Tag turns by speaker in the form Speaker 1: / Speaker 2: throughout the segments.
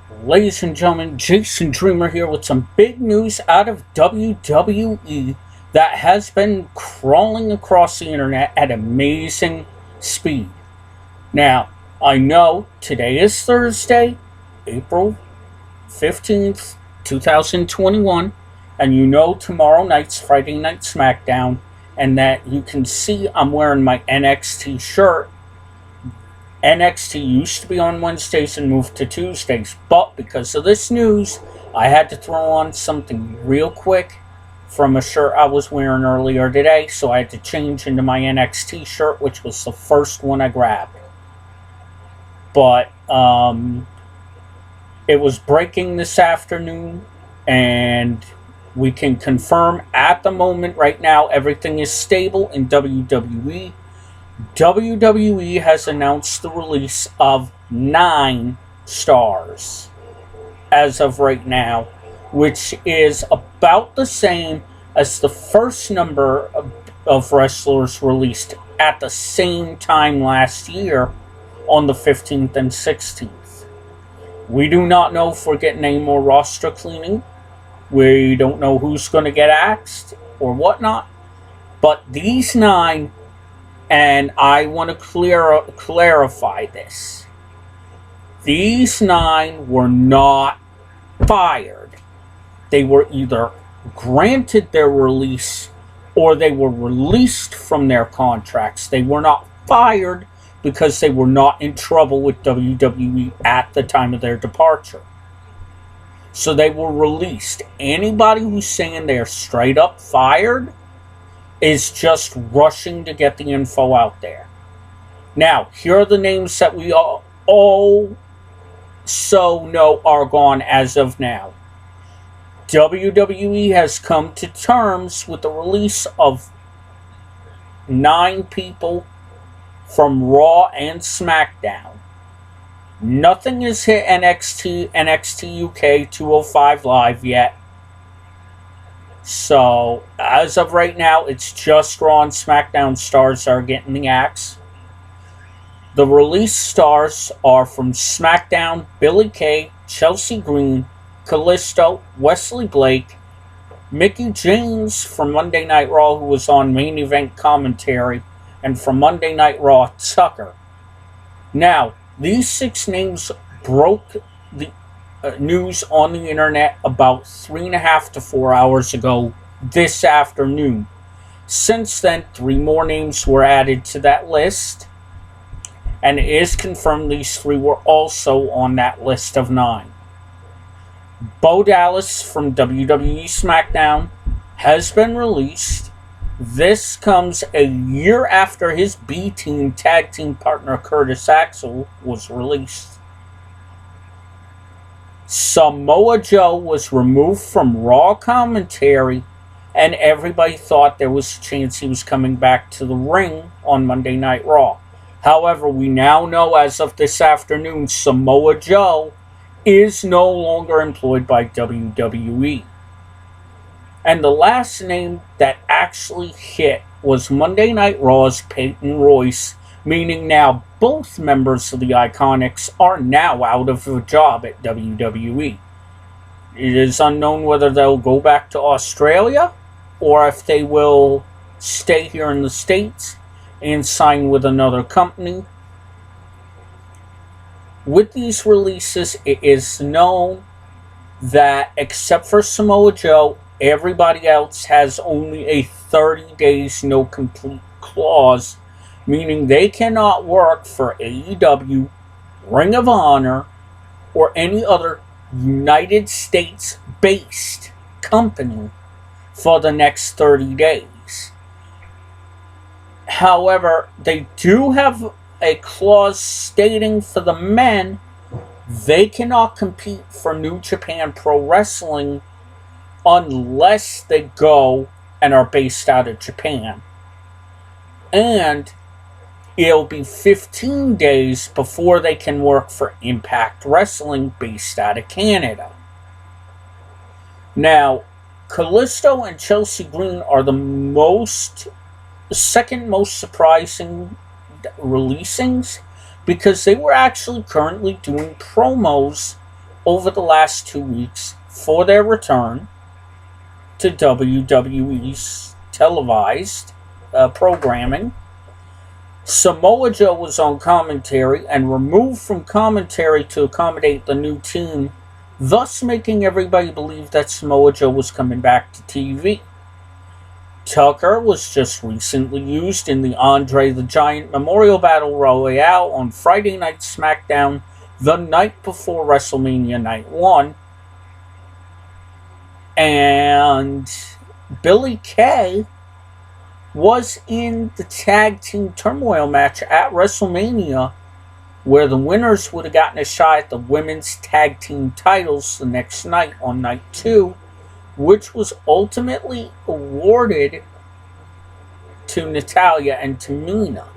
Speaker 1: Ladies and gentlemen, Jason Dreamer here with some big news out of WWE that has been crawling across the internet at amazing speed. Now, I know today is Thursday, April 15th, 2021, and you know tomorrow night's Friday Night SmackDown, and that you can see I'm wearing my NXT shirt. NXT used to be on Wednesdays and moved to Tuesdays, but because of this news, I had to throw on something real quick from a shirt I was wearing earlier today, so I had to change into my NXT shirt, which was the first one I grabbed. But it was breaking this afternoon, and we can confirm at the moment right now everything is stable in WWE. WWE has announced the release of 9 stars as of right now, which is about the same as the first number of wrestlers released at the same time last year on the 15th and 16th. We do not know if we're getting any more roster cleaning. We don't know who's going to get axed or whatnot. But these 9, and I want to clarify this. These 9 were not fired. They were either granted their release or they were released from their contracts. They were not fired because they were not in trouble with WWE at the time of their departure. So they were released. Anybody who's saying they're straight up fired is just rushing to get the info out there. Now, here are the names that we all so know are gone as of now. WWE has come to terms with the release of 9 people from Raw and SmackDown. Nothing has hit NXT UK 205 Live yet. So, as of right now, it's just Raw and SmackDown stars that are getting the axe. The release stars are from SmackDown: Billie Kay, Chelsea Green, Callisto, Wesley Blake, Mickie James from Monday Night Raw, who was on main event commentary, and from Monday Night Raw, Tucker. Now, these 6 names broke the news on the internet about 3.5 to 4 hours ago this afternoon. Since then, 3 more names were added to that list, and it is confirmed these 3 were also on that list of 9. Bo Dallas from WWE SmackDown has been released. This comes a year after his B-Team tag team partner Curtis Axel was released. Samoa Joe was removed from Raw commentary, and everybody thought there was a chance he was coming back to the ring on Monday Night Raw. However, we now know as of this afternoon, Samoa Joe is no longer employed by WWE. And the last name that actually hit was Monday Night Raw's Peyton Royce, meaning now both members of the Iconics are now out of a job at WWE. It is unknown whether they'll go back to Australia or if they will stay here in the States and sign with another company. With these releases, it is known that except for Samoa Joe, everybody else has only a 30 days no complete clause, meaning they cannot work for AEW, Ring of Honor, or any other United States-based company for the next 30 days. However, they do have a clause stating for the men they cannot compete for New Japan Pro Wrestling unless they go and are based out of Japan. And it'll be 15 days before they can work for Impact Wrestling based out of Canada. Now, Callisto and Chelsea Green are the second most surprising releasings because they were actually currently doing promos over the last 2 weeks for their return to WWE's televised programming. Samoa Joe was on commentary and removed from commentary to accommodate the new team, thus making everybody believe that Samoa Joe was coming back to TV. Tucker was just recently used in the Andre the Giant Memorial Battle Royale on Friday Night SmackDown the night before WrestleMania Night 1. And Billy Kay was in the Tag Team Turmoil match at WrestleMania, where the winners would have gotten a shot at the women's tag team titles the next night on night 2, which was ultimately awarded to Natalya and Tamina.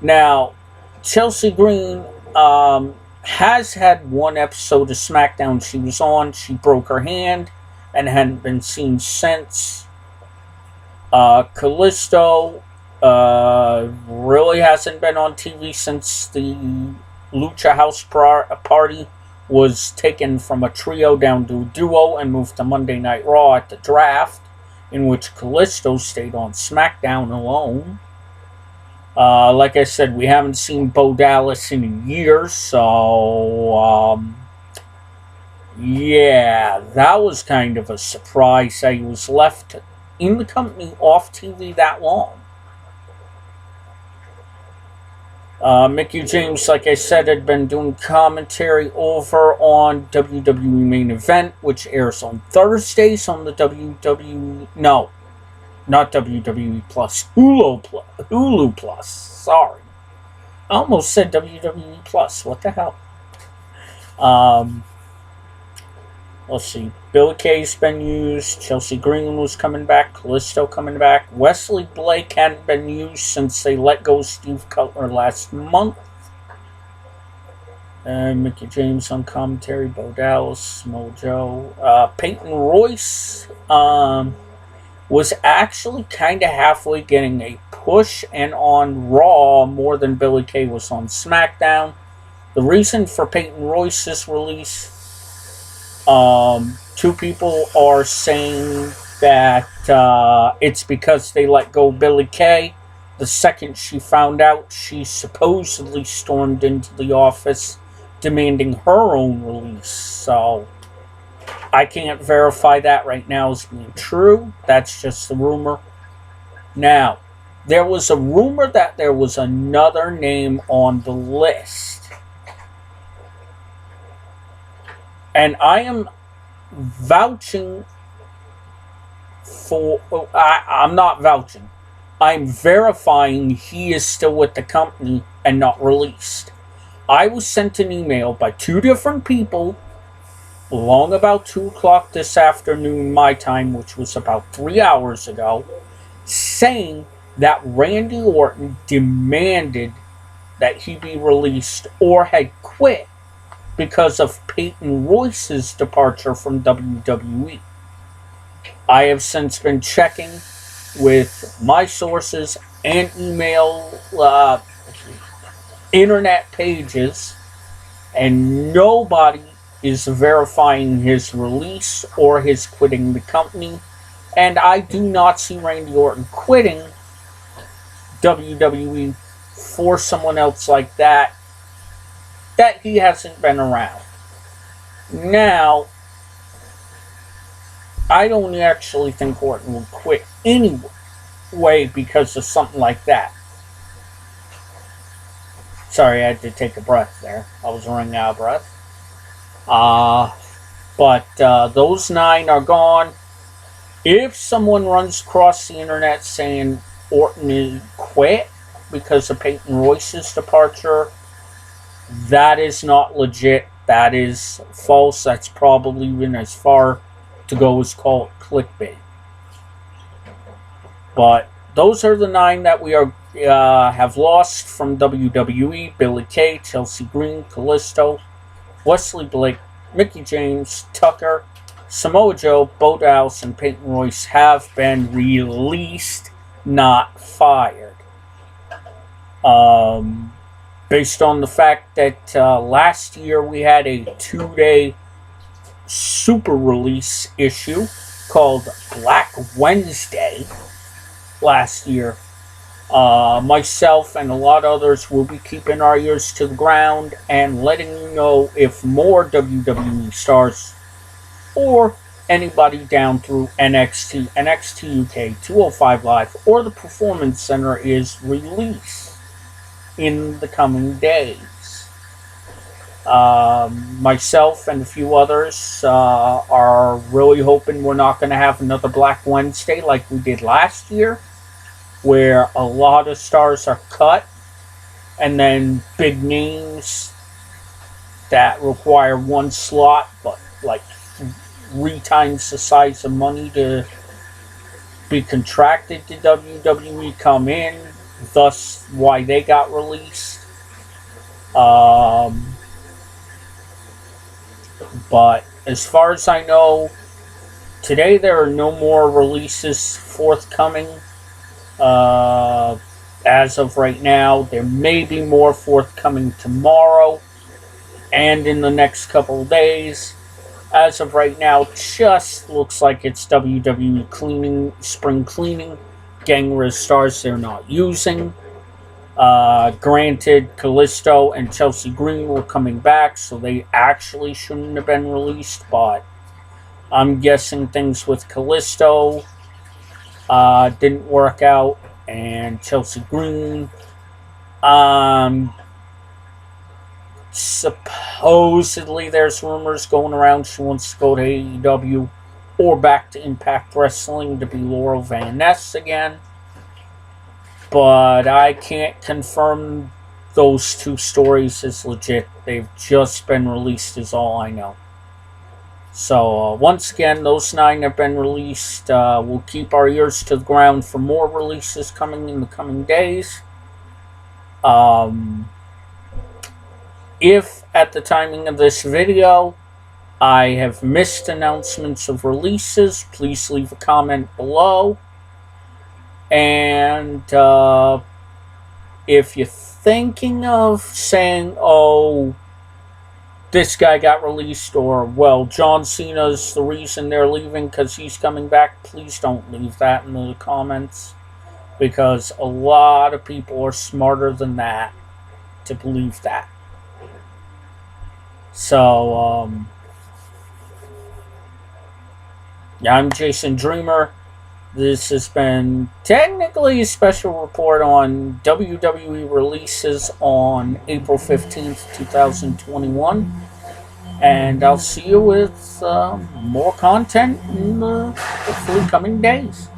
Speaker 1: Now, Chelsea Green has had one episode of SmackDown she was on. She broke her hand and hadn't been seen since. Callisto really hasn't been on TV since the Lucha House Party was taken from a trio down to a duo and moved to Monday Night Raw at the draft, in which Callisto stayed on SmackDown alone. Like I said, we haven't seen Bo Dallas in years, so yeah, that was kind of a surprise that he was left in the company off TV that long. Mickie James, like I said, had been doing commentary over on WWE Main Event, which airs on Thursdays on the WWE... No, not WWE Plus. Hulu Plus. Sorry. I almost said WWE Plus. What the hell? Let's see. Billy Kay's been used. Chelsea Green was coming back. Callisto coming back. Wesley Blake hadn't been used since they let go of Steve Cutler last month. And Mickie James on commentary. Bo Dallas. Mojo. Peyton Royce was actually kind of halfway getting a push and on Raw more than Billy Kay was on SmackDown. The reason for Peyton Royce's release... two people are saying that it's because they let go of Billy Kay. The second she found out, she supposedly stormed into the office demanding her own release. So I can't verify that right now as being true. That's just a rumor. Now, there was a rumor that there was another name on the list. And I am vouching for... I'm not vouching. I'm verifying he is still with the company and not released. I was sent an email by 2 different people along about 2 o'clock this afternoon my time, which was about 3 hours ago, saying that Randy Orton demanded that he be released or had quit because of Peyton Royce's departure from WWE. I have since been checking with my sources and email internet pages, and nobody is verifying his release or his quitting the company. And I do not see Randy Orton quitting WWE for someone else like that he hasn't been around. Now, I don't actually think Orton will quit anyway because of something like that. Sorry, I had to take a breath there. I was running out of breath. But those 9 are gone. If someone runs across the internet saying Orton is quit because of Peyton Royce's departure, that is not legit. That is false. That's probably even as far to go as call it clickbait. But those are the 9 that we are have lost from WWE. Billy Kay, Chelsea Green, Callisto, Wesley Blake, Mickie James, Tucker, Samoa Joe, Bo Dallas, and Peyton Royce have been released, not fired. based on the fact that last year we had a 2-day super release issue called Black Wednesday last year. Myself and a lot of others will be keeping our ears to the ground and letting you know if more WWE stars or anybody down through NXT, NXT UK, 205 Live, or the Performance Center is released in the coming days. Myself and a few others are really hoping we're not going to have another Black Wednesday like we did last year, where a lot of stars are cut, and then big names that require one slot, but like 3 times the size of money to be contracted to WWE come in, thus why they got released. But as far as I know, today there are no more releases forthcoming. As of right now, there may be more forthcoming tomorrow and in the next couple of days. As of right now, just looks like it's WWE cleaning, spring cleaning, getting rid of stars they're not using. Granted, Callisto and Chelsea Green were coming back, so they actually shouldn't have been released, but I'm guessing things with Callisto didn't work out, and Chelsea Green, supposedly there's rumors going around she wants to go to AEW or back to Impact Wrestling to be Laurel Van Ness again, but I can't confirm those 2 stories as legit. They've just been released is all I know. So, once again, those 9 have been released. We'll keep our ears to the ground for more releases coming in the coming days. If, at the timing of this video, I have missed announcements of releases, please leave a comment below. And, if you're thinking of saying, oh, this guy got released, or, well, John Cena's the reason they're leaving because he's coming back, please don't leave that in the comments, because a lot of people are smarter than that to believe that. So, I'm Jason Dreamer. This has been technically a special report on WWE releases on April 15th, 2021. And I'll see you with more content in the hopefully coming days.